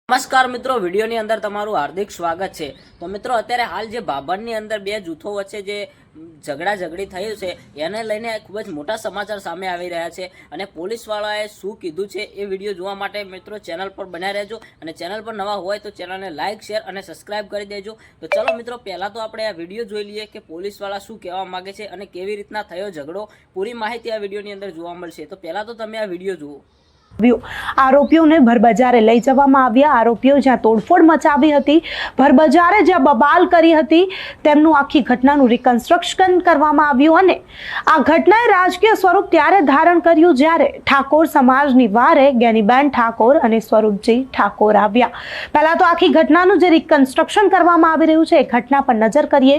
નમસ્કાર મિત્રો, વિડીયોની અંદર તમારું હાર્દિક સ્વાગત છે। તો મિત્રો, અત્યારે હાલ જે ભાભરની અંદર બે જૂથો વચ્ચે જે ઝઘડી થયું છે એને લઈને ખૂબ જ મોટા સમાચાર સામે આવી રહ્યા છે અને પોલીસવાળાએ શું કીધું છે એ વિડીયો જોવા માટે મિત્રો ચેનલ પર બન્યા રહેજો અને ચેનલ પર નવા હોય તો ચેનલને લાઇક, શેર અને સબસ્ક્રાઇબ કરી દેજો। તો ચલો મિત્રો, પહેલાં તો આપણે આ વિડીયો જોઈ લઈએ કે પોલીસવાળા શું કહેવા માગે છે અને કેવી રીતના થયો ઝઘડો। પૂરી માહિતી આ વિડીયોની અંદર જોવા મળશે। તો પહેલાં તો તમે આ વિડીયો જુઓ। આરોપીઓને ભરબજારે લઈ જવામાં આવ્યા। આરોપીઓ જ્યાં તોડફોડ મચાવી હતી, ભરબજારે જ્યાં બબાલ કરી હતી, તેમનું આખી ઘટનાનું રિકન્સ્ટ્રક્શન કરવામાં આવ્યું અને આ ઘટનાએ રાજકીય સ્વરૂપ ત્યારે ધારણ કર્યું જ્યારે ઠાકોર સમાજની વારે જ્ઞાનીબેન ઠાકોર અને સ્વરૂપજી ઠાકોર આવ્યા। પહેલા તો આખી ઘટનાનું જે રિકન્સ્ટ્રક્શન કરવામાં આવી રહ્યું છે એ ઘટના પર નજર કરીએ।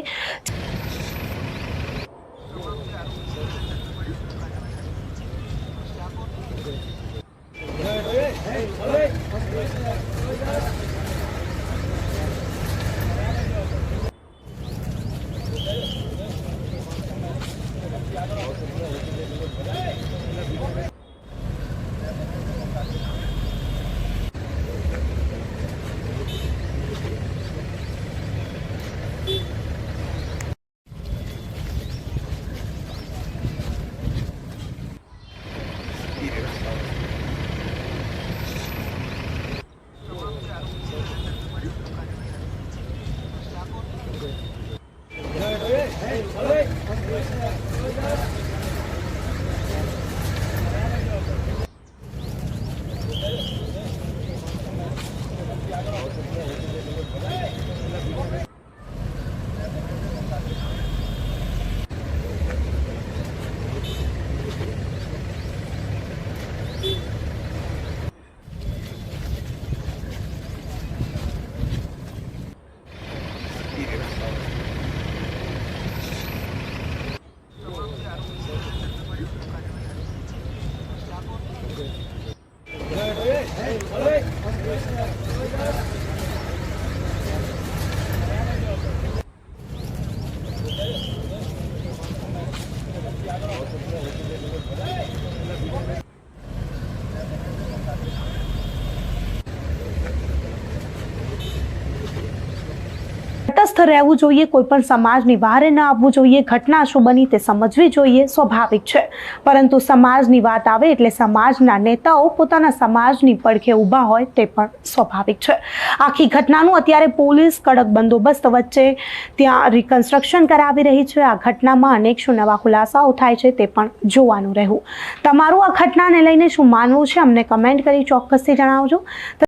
તટસ્થ રહેવું જોઈએ, કોઈ પણ સમાજની વારે ન આવવું જોઈએ। ઘટના શું બની તે સમજવી જોઈએ, સ્વાભાવિક છે, પરંતુ સમાજની વાત આવે એટલે સમાજના નેતાઓ પોતાના સમાજની પડખે ઊભા હોય તે પણ સ્વાભાવિક છે। આખી ઘટનાનું અત્યારે પોલીસ કડક બંદોબસ્ત વચ્ચે ત્યાં રિકન્સ્ટ્રક્શન કરાવી રહી છે। આ ઘટનામાં અનેક શું નવા ખુલાસાઓ થાય છે તે પણ જોવાનું રહ્યું। તમારું આ ઘટનાને લઈને શું માનવું છે અમને કમેન્ટ કરી ચોક્કસથી જણાવજો।